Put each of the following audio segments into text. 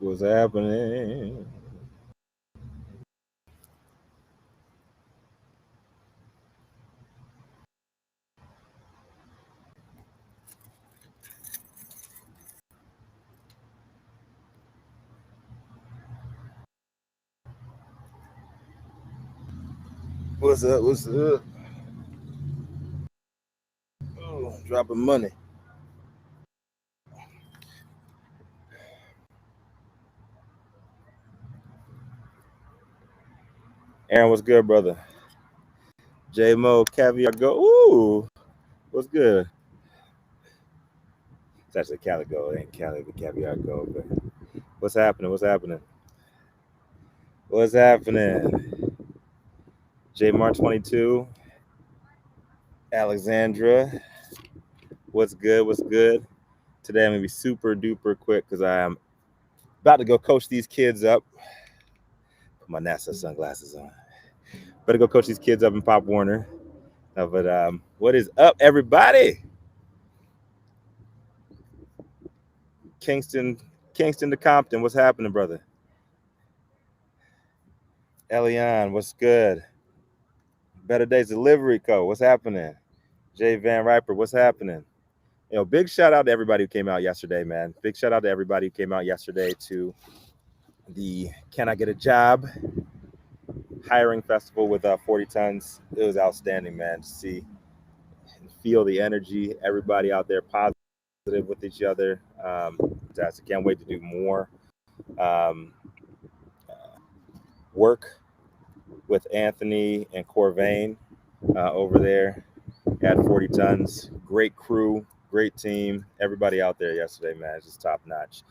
What's happening? What's up? What's up? Oh, dropping money. Aaron, what's good, brother? J Mo, Caviar Go. Ooh, what's good? It's actually Cali Go. It ain't Cali, but Caviar Go. But what's happening? What's happening? What's happening? J Mar 22, Alexandra. What's good? What's good? Today I'm gonna be super duper quick because I'm about to go coach these kids up. Put my NASA sunglasses on. Better go coach these kids up in Pop Warner. But what is up, everybody? Kingston to Compton. What's happening, brother? Elian, what's good? Better Days Delivery Co. What's happening? Jay Van Riper, what's happening? Big shout out to everybody who came out yesterday, man. Big shout out to everybody who came out yesterday to the Can I Get a Job hiring festival with 40 Tons. It was outstanding, man, to see and feel the energy. Everybody out there positive with each other. Fantastic. Can't wait to do more work with Anthony and Corvain over there at 40 Tons. Great crew, great team. Everybody out there yesterday, man, it's just top notch.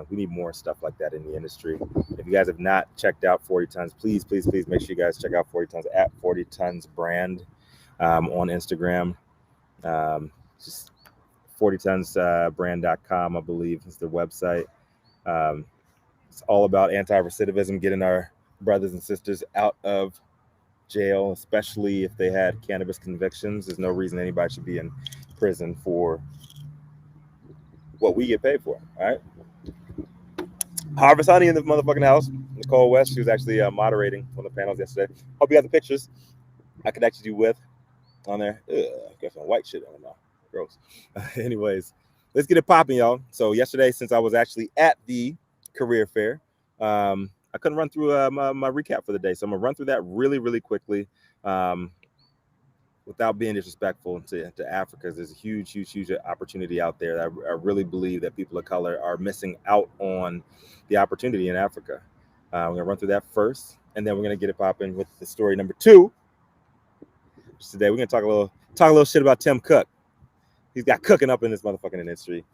We need more stuff like that in the industry. If you guys have not checked out 40 Tons, please make sure you guys check out 40 Tons at 40 Tons brand on Instagram. Just 40tonsbrand.com, I believe, is their website. It's all about anti-recidivism, getting our brothers and sisters out of jail, especially if they had cannabis convictions. There's no reason anybody should be in prison for what we get paid for. All right. Harvest Honey in the motherfucking house. Nicole West, she was actually moderating one of the panels yesterday. Hope you got the pictures. I connected you with on there. Got some white shit on now. Gross. Anyways, let's get it popping, y'all. So yesterday, since I was actually at the career fair, I couldn't run through my recap for the day. So I'm going to run through that really, really quickly without being disrespectful to Africa. There's a huge opportunity out there. I really believe that people of color are missing out on the opportunity in Africa. We're going to run through that first, and then we're going to get it popping with the story number 2. Today, we're going to talk a little shit about Tim Cook. He's got cooking up in this motherfucking industry.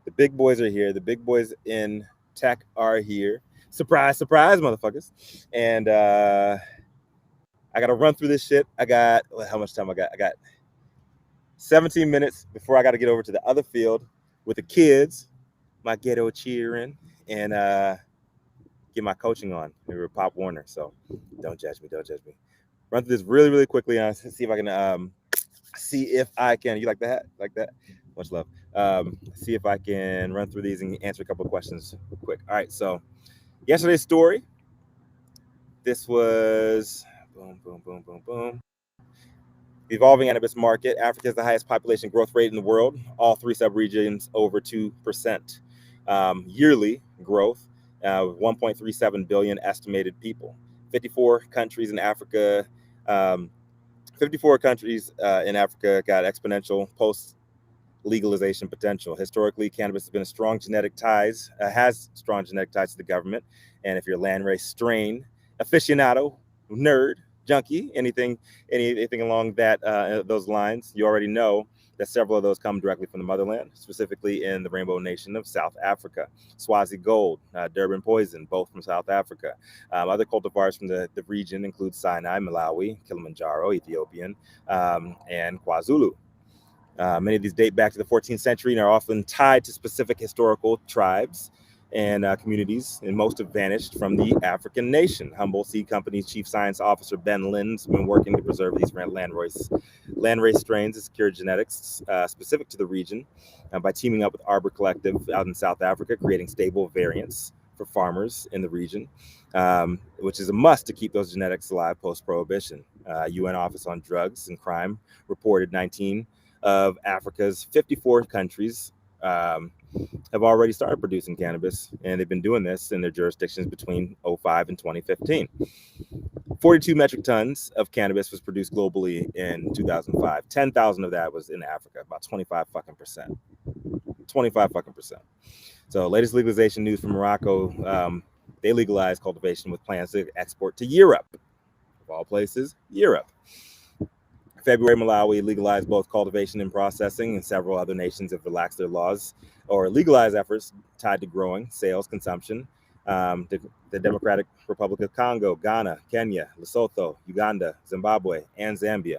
The big boys are here. The big boys in tech are here. Surprise, surprise, motherfuckers. And I got to run through this shit. How much time I got? I got 17 minutes before I got to get over to the other field with the kids, my ghetto cheering, and get my coaching on. We were Pop Warner, so don't judge me. Run through this really, really quickly and see if I can, you like the hat? Like that? Much love. See if I can run through these and answer a couple of questions quick. All right, so yesterday's story. This was boom. Evolving cannabis market. Africa has the highest population growth rate in the world. All 3 subregions over 2%. Yearly growth, 1.37 billion estimated people. 54 countries in Africa. 54 countries in Africa got exponential post-legalization potential. Historically, cannabis has been strong genetic ties to the government. And if you're a landrace strain aficionado, nerd, junkie, anything along those lines, you already know that several of those come directly from the motherland, specifically in the Rainbow Nation of South Africa. Swazi Gold, Durban Poison, both from South Africa. Other cultivars from the region include Sinai, Malawi, Kilimanjaro, Ethiopian, and KwaZulu. Many of these date back to the 14th century and are often tied to specific historical tribes and communities, and most have vanished from the African nation. Humboldt Seed Company's Chief Science Officer Ben Lynn's been working to preserve these landrace strains and secure genetics specific to the region by teaming up with Arbor Collective out in South Africa, creating stable variants for farmers in the region, which is a must to keep those genetics alive post-prohibition. UN Office on Drugs and Crime reported 19 of Africa's 54 countries have already started producing cannabis, and they've been doing this in their jurisdictions between 2005 and 2015. 42 metric tons of cannabis was produced globally in 2005. 10,000 of that was in Africa, about 25 fucking percent. 25 fucking percent. So, latest legalization news from Morocco. They legalized cultivation with plans to export to Europe, of all places, Europe. February, Malawi legalized both cultivation and processing, and several other nations have relaxed their laws or legalized efforts tied to growing, sales, consumption. The Democratic Republic of Congo, Ghana, Kenya, Lesotho, Uganda, Zimbabwe, and Zambia.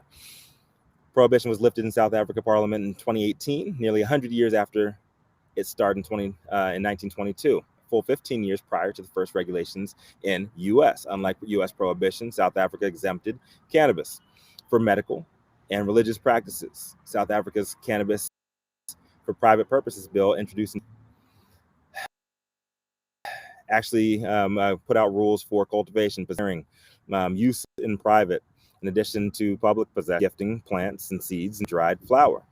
Prohibition was lifted in South Africa Parliament in 2018, nearly 100 years after it started in 1922. Full 15 years prior to the first regulations in U.S. Unlike U.S. prohibition, South Africa exempted cannabis for medical and religious practices. South Africa's Cannabis for Private Purposes bill introducing actually put out rules for cultivation, possession, use in private, in addition to public possession, gifting plants and seeds and dried flower.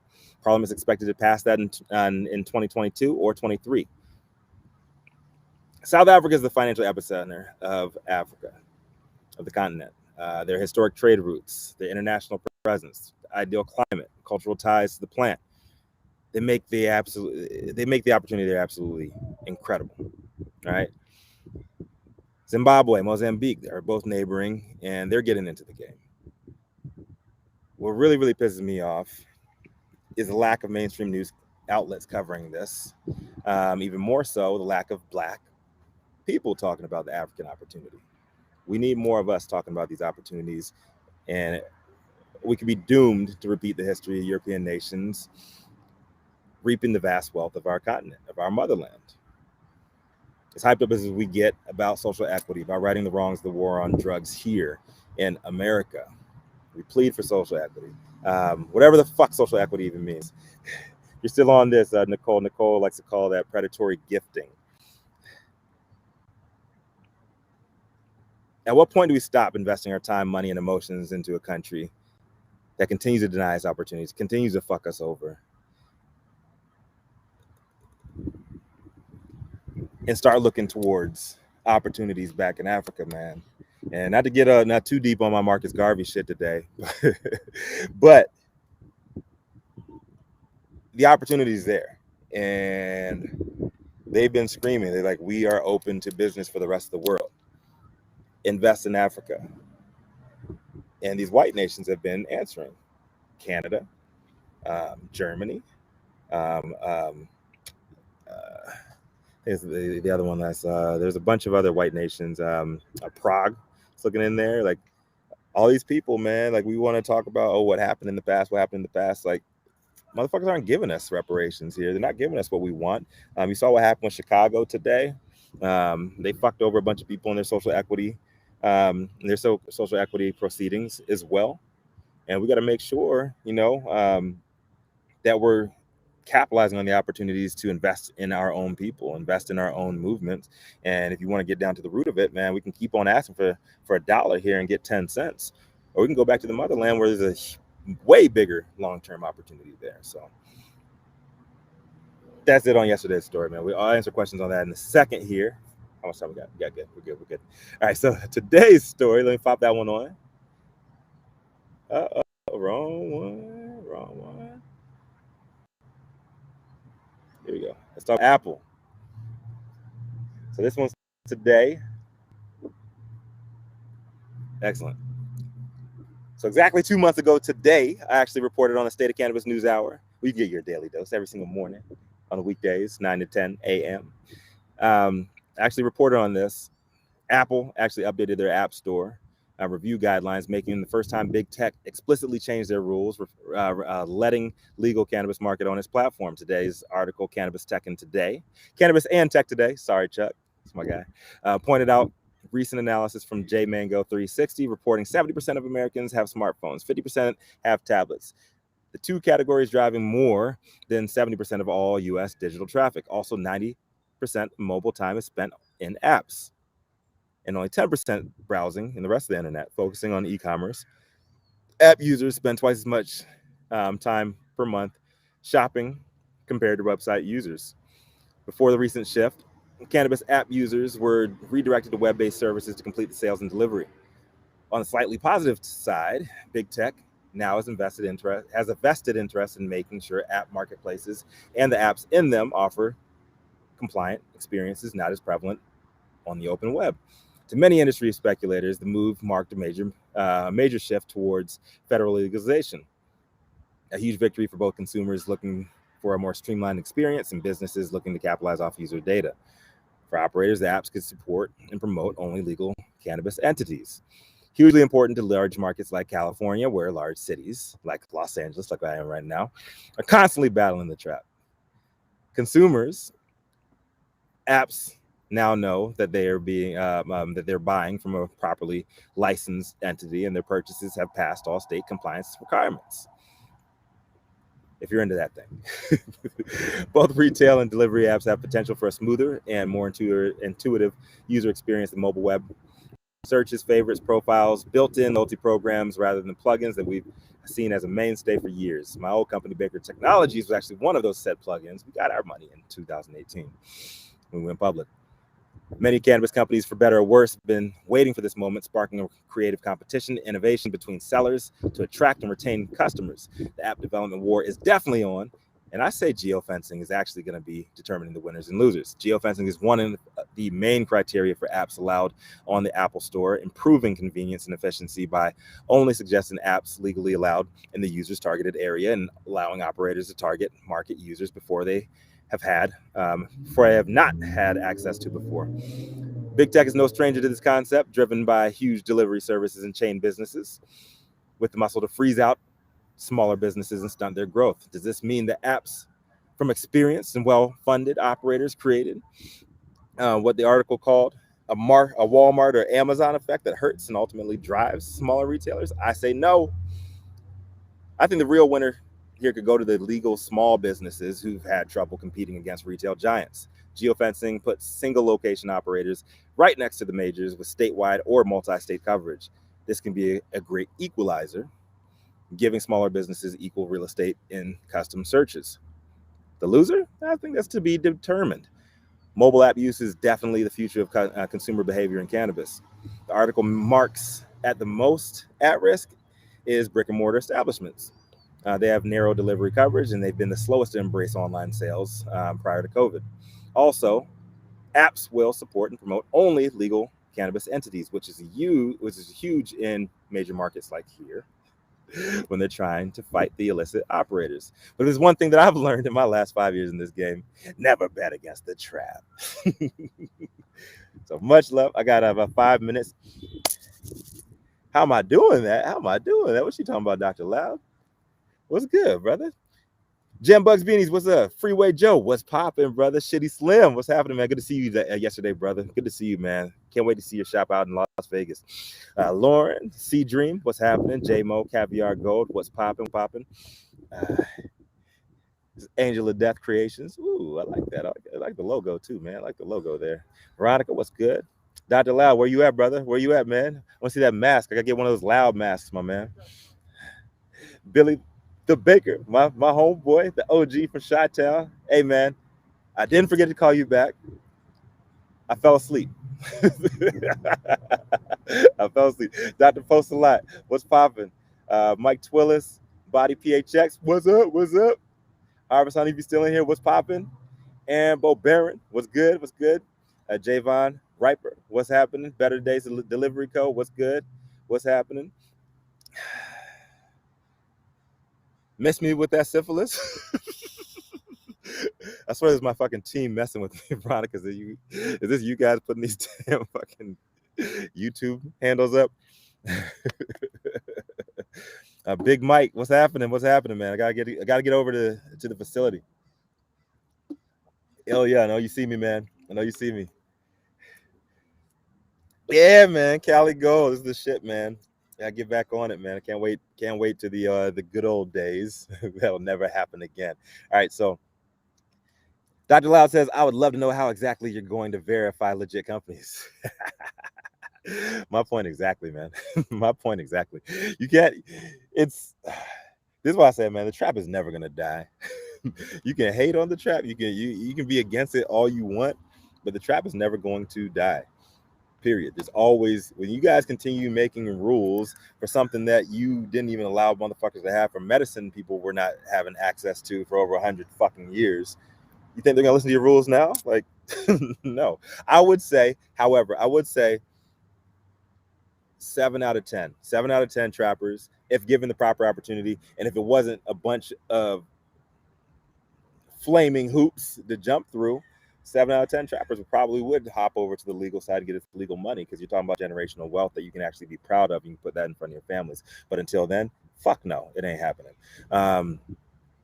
Parliament is expected to pass that in 2022 or 23. South Africa is the financial epicenter of Africa, of the continent. Their historic trade routes, their international presence, the ideal climate, cultural ties to the plant, they make the opportunity there absolutely incredible. All right. Zimbabwe, Mozambique, they're both neighboring, and they're getting into the game. What really, really pisses me off is the lack of mainstream news outlets covering this. Even more so, the lack of Black people talking about the African opportunity. We need more of us talking about these opportunities, and we could be doomed to repeat the history of European nations reaping the vast wealth of our continent, of our motherland. As hyped up as we get about social equity, about righting the wrongs of the war on drugs here in America, we plead for social equity. Whatever the fuck social equity even means. You're still on this, Nicole. Nicole likes to call that predatory gifting. At what point do we stop investing our time, money, and emotions into a country that continues to deny us opportunities, continues to fuck us over, and start looking towards opportunities back in Africa, man? And not to get not too deep on my Marcus Garvey shit today, but the opportunity is there, and they've been screaming. They're like, we are open to business for the rest of the world. Invest in Africa. And these white nations have been answering. Canada, Germany, is the other one that's there's a bunch of other white nations. Prague is looking in there. Like, all these people, man, like, we want to talk about, what happened in the past, like, motherfuckers aren't giving us reparations here. They're not giving us what we want. You saw what happened with Chicago today. They fucked over a bunch of people in their social equity, social equity proceedings as well. And we got to make sure, that we're capitalizing on the opportunities to invest in our own people, invest in our own movements. And if you want to get down to the root of it, man, we can keep on asking for $1 here and get 10 cents. Or we can go back to the motherland where there's a way bigger long-term opportunity there. So that's it on yesterday's story, man. I'll answer questions on that in a second here. How much time we got? Yeah, good. We're good. All right, so today's story, let me pop that one on. Wrong one. Here we go. Let's talk Apple. So this one's today. Excellent. So exactly 2 months ago today, I actually reported on the State of Cannabis NewsHour. We get your daily dose every single morning on the weekdays, 9 to 10 a.m. I actually reported on this. Apple actually updated their App Store review guidelines, making the first time big tech explicitly changed their rules, letting legal cannabis market on its platform. Today's article, Cannabis Tech and Today. Cannabis and Tech Today, sorry, Chuck, that's my guy, pointed out recent analysis from JMango 360 reporting 70% of Americans have smartphones, 50% have tablets. The two categories driving more than 70% of all U.S. digital traffic. Also, 90% mobile time is spent in apps, and only 10% browsing in the rest of the internet, focusing on e-commerce. App users spend twice as much time per month shopping compared to website users. Before the recent shift, cannabis app users were redirected to web-based services to complete the sales and delivery. On the slightly positive side, big tech now has a vested interest in making sure app marketplaces and the apps in them offer compliant experiences not as prevalent on the open web. To many industry speculators, the move marked a major shift towards federal legalization, a huge victory for both consumers looking for a more streamlined experience and businesses looking to capitalize off user data. For operators, the apps could support and promote only legal cannabis entities. Hugely important to large markets like California, where large cities like Los Angeles, like I am right now, are constantly battling the trap. Consumers, apps now know that they are that they're buying from a properly licensed entity, and their purchases have passed all state compliance requirements. If you're into that thing, both retail and delivery apps have potential for a smoother and more intuitive user experience than mobile web. Searches, favorites, profiles, built-in loyalty programs rather than plugins that we've seen as a mainstay for years. My old company, Baker Technologies, was actually one of those said plugins. We got our money in 2018 when we went public. Many cannabis companies, for better or worse, have been waiting for this moment, sparking a creative competition, innovation between sellers to attract and retain customers. The app development war is definitely on, and I say geofencing is actually going to be determining the winners and losers. Geofencing is one of the main criteria for apps allowed on the Apple Store, improving convenience and efficiency by only suggesting apps legally allowed in the user's targeted area and allowing operators to target market users before they have not had access to before. Big tech is no stranger to this concept, driven by huge delivery services and chain businesses with the muscle to freeze out smaller businesses and stunt their growth. Does this mean that apps from experienced and well-funded operators created what the article called a Walmart or Amazon effect that hurts and ultimately drives smaller retailers? I say no. I think the real winner here could go to the legal small businesses who've had trouble competing against retail giants. Geofencing puts single location operators right next to the majors with statewide or multi-state coverage. This can be a great equalizer, giving smaller businesses equal real estate in custom searches. The loser? I think that's to be determined. Mobile app use is definitely the future of consumer behavior in cannabis. The article marks at the most at risk is brick and mortar establishments. They have narrow delivery coverage, and they've been the slowest to embrace online sales prior to COVID. Also, apps will support and promote only legal cannabis entities, which is huge in major markets like here when they're trying to fight the illicit operators. But there's one thing that I've learned in my last 5 years in this game: never bet against the trap. So much love. I got about 5 minutes. How am I doing that? What you talking about, Dr. Loud? What's good, brother? Jim Bugs Beanies, what's up? Freeway Joe, what's popping, brother? Shitty Slim, what's happening, man? Good to see you yesterday, brother. Good to see you, man. Can't wait to see your shop out in Las Vegas. Lauren, Sea Dream, what's happening? J-Mo, Caviar Gold, what's popping? Angel of Death Creations. Ooh, I like that. I like the logo too, man. I like the logo there. Veronica, what's good? Dr. Loud, where you at, brother? Where you at, man? I want to see that mask. I got to get one of those loud masks, my man. Billy the Baker, my homeboy, the OG from Chi-Town. Hey, man, I didn't forget to call you back. I fell asleep. Dr. Post a lot. What's popping? Mike Twillis, Body PHX. What's up? Harvest Honey, if you still in here, what's popping? And Bo Barron, what's good? Javon Riper, what's happening? Better Days Delivery Co., what's good? What's happening? Miss me with that syphilis? I swear this is my fucking team messing with me, Veronica. Is this you guys putting these damn fucking YouTube handles up? Big Mike, what's happening, man? I gotta get over to the facility. Oh yeah, I know you see me, man. Yeah, man. Cali Gold, this is the shit, man. I get back on it, man. I can't wait to the good old days. That'll never happen again. All right, so Dr. Loud says, I would love to know how exactly you're going to verify legit companies. My point exactly, man. My point exactly. You can't, it's, this is why I say, man, the trap is never going to die. You can hate on the trap. You can be against it all you want, but the trap is never going to die. Period. There's always, when you guys continue making rules for something that you didn't even allow motherfuckers to have, for medicine people were not having access to for over 100 fucking years. You think they're gonna listen to your rules now? Like, no. I would say 7 out of 10 trappers, if given the proper opportunity, and if it wasn't a bunch of flaming hoops to jump through, 7 out of 10 trappers would hop over to the legal side to get its legal money, because you're talking about generational wealth that you can actually be proud of. You can put that in front of your families. But until then, fuck no, it ain't happening.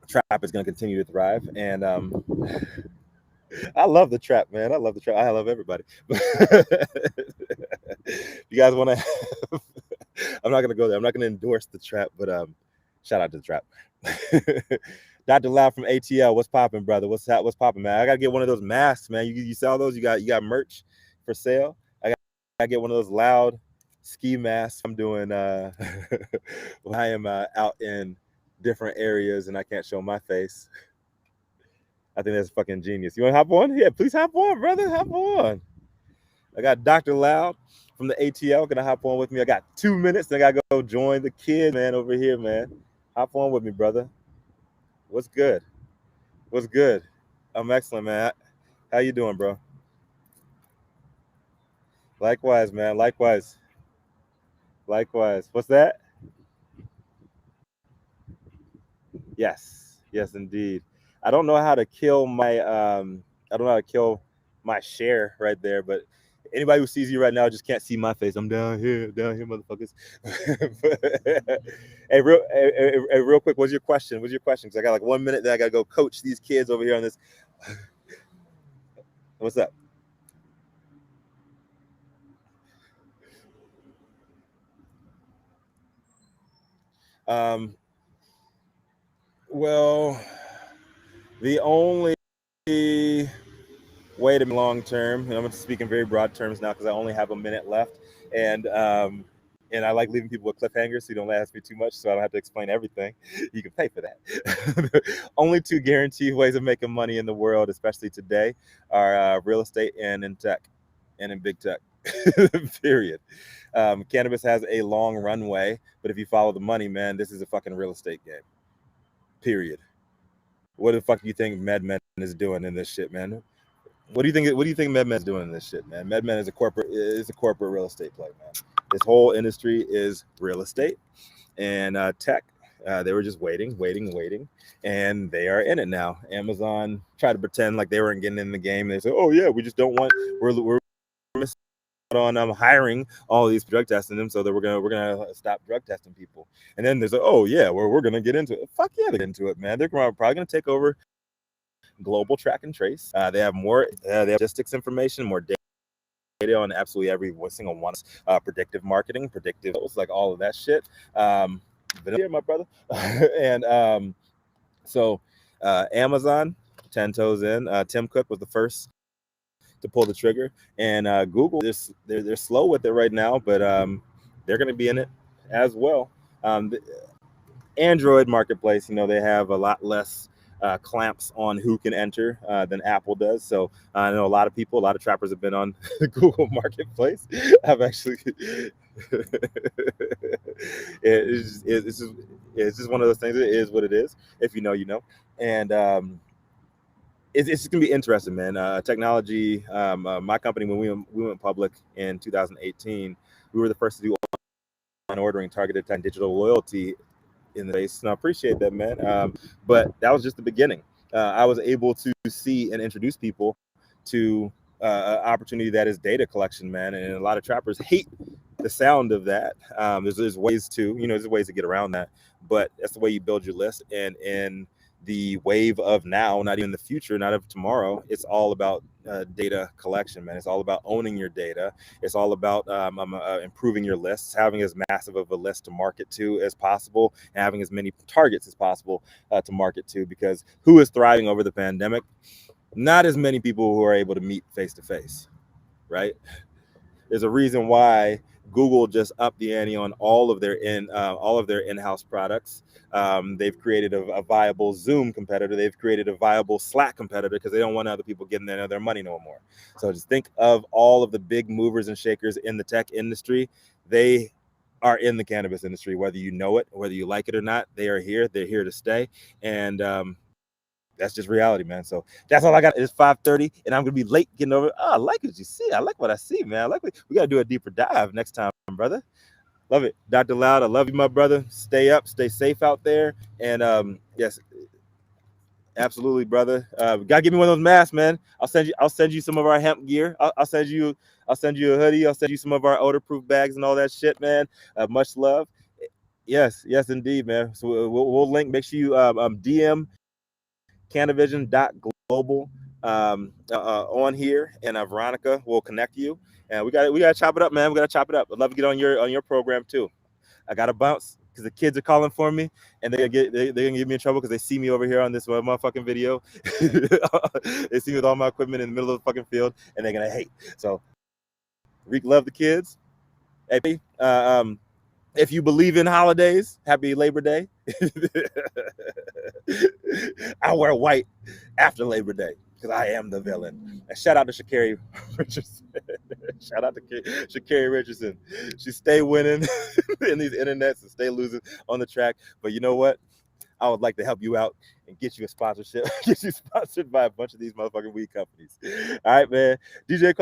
Trap is going to continue to thrive, and I love the trap, man. I love the trap. I love everybody. You guys want to? I'm not going to go there. I'm not going to endorse the trap, but shout out to the trap. Dr. Loud from ATL, what's popping, brother? What's popping, man? I gotta get one of those masks, man. You sell those? You got merch for sale? I gotta get one of those Loud ski masks. I'm doing when I am out in different areas and I can't show my face. I think that's fucking genius. You want to hop on? Yeah, please hop on, brother. Hop on. I got Dr. Loud from the ATL gonna hop on with me. I got 2 minutes. Then I gotta go join the kid, man, over here, man. Hop on with me, brother. What's good? What's good? I'm excellent, man. How you doing, bro? Likewise, man. Likewise. What's that? Yes, indeed. I don't know how to kill my share right there, but anybody who sees you right now just can't see my face. I'm down here, motherfuckers. Hey, real quick, what's your question? Because I got like 1 minute, then I gotta go coach these kids over here on this. What's up? Well, the only way to be long term, and I'm speaking very broad terms now because I only have a minute left, and I like leaving people with cliffhangers so you don't ask me too much, so I don't have to explain everything. You can pay for that. Only 2 guaranteed ways of making money in the world, especially today, are real estate and in tech, and in big tech. Period. Cannabis has a long runway, but if you follow the money, man, this is a fucking real estate game. Period. What the fuck do you think MedMen is doing in this shit, man? What do you think MedMen's doing in this shit, man? MedMen is a corporate real estate play, man. This whole industry is real estate and tech. They were just waiting, and they are in it now. Amazon tried to pretend like they weren't getting in the game. They said, "Oh yeah, we just don't want we're missing out on hiring all these drug testing them, so that we're gonna stop drug testing people." And then there's oh yeah, we're gonna get into it. Fuck yeah, they're into it, man. They're probably gonna take over global track and trace. They have more they have logistics information, more data on absolutely every single one. Predictive marketing, predictive, like all of that shit. Here, my brother. And so Amazon, 10 toes in. Tim Cook was the first to pull the trigger, and Google, they're slow with it right now, but they're going to be in it as well. The Android marketplace, they have a lot less clamps on who can enter than Apple does. So I know a lot of trappers have been on the Google marketplace. I've actually, it's just one of those things. It is what it is. If you know, you know. And it's just gonna be interesting, man. Technology. My company, when we went public in 2018, we were the first to do online ordering, targeted time, digital loyalty in the space, and I appreciate that, man. But that was just the beginning. I was able to see and introduce people to an opportunity that is data collection, man, and a lot of trappers hate the sound of that. There's ways to, there's ways to get around that, but that's the way you build your list. And in the wave of now, not even the future, not of tomorrow, it's all about data collection, man. It's all about owning your data. It's all about improving your lists, having as massive of a list to market to as possible, and having as many targets as possible to market to, because who is thriving over the pandemic? not as many people who are able to meet face to face, right? There's a reason why Google just upped the ante on all of their in-house products. They've created a viable Zoom competitor. They've created a viable Slack competitor because they don't want other people getting their money no more. So just think of all of the big movers and shakers in the tech industry. They are in the cannabis industry, whether you know it, whether you like it or not. They are here. They're here to stay, and that's just reality, man. So that's all I got. It's 5:30, and I'm gonna be late getting over. Oh, I like what you see. I like what I see, man. I like we gotta do a deeper dive next time, brother. Love it, Dr. Loud. I love you, my brother. Stay up, stay safe out there, and yes, absolutely, brother. Gotta give me one of those masks, man. I'll send you some of our hemp gear. I'll send you a hoodie. I'll send you some of our odor-proof bags and all that shit, man. Much love. Yes, yes, indeed, man. So we'll link. Make sure you DM Cannavision.global on here, and Veronica will connect you. And we got to chop it up, man. We got to chop it up. I'd love to get on your program too. I got to bounce because the kids are calling for me, and they're gonna get me in trouble because they see me over here on this motherfucking video. They see me with all my equipment in the middle of the fucking field, and they're gonna hate. So, Reek, love the kids. Hey, if you believe in holidays, happy Labor Day. I wear white after Labor Day because I am the villain. And shout out to Sha'Carri Richardson. Shout out to Sha'Carri Richardson. She stay winning in these internets and stay losing on the track. But you know what? I would like to help you out and get you a sponsorship. Get you sponsored by a bunch of these motherfucking weed companies. All right, man. DJ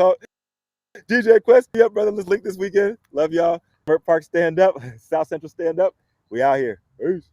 Quest, be up, brother. Let's link this weekend. Love y'all. Mert Park, stand up. South Central, stand up. We out here. Peace.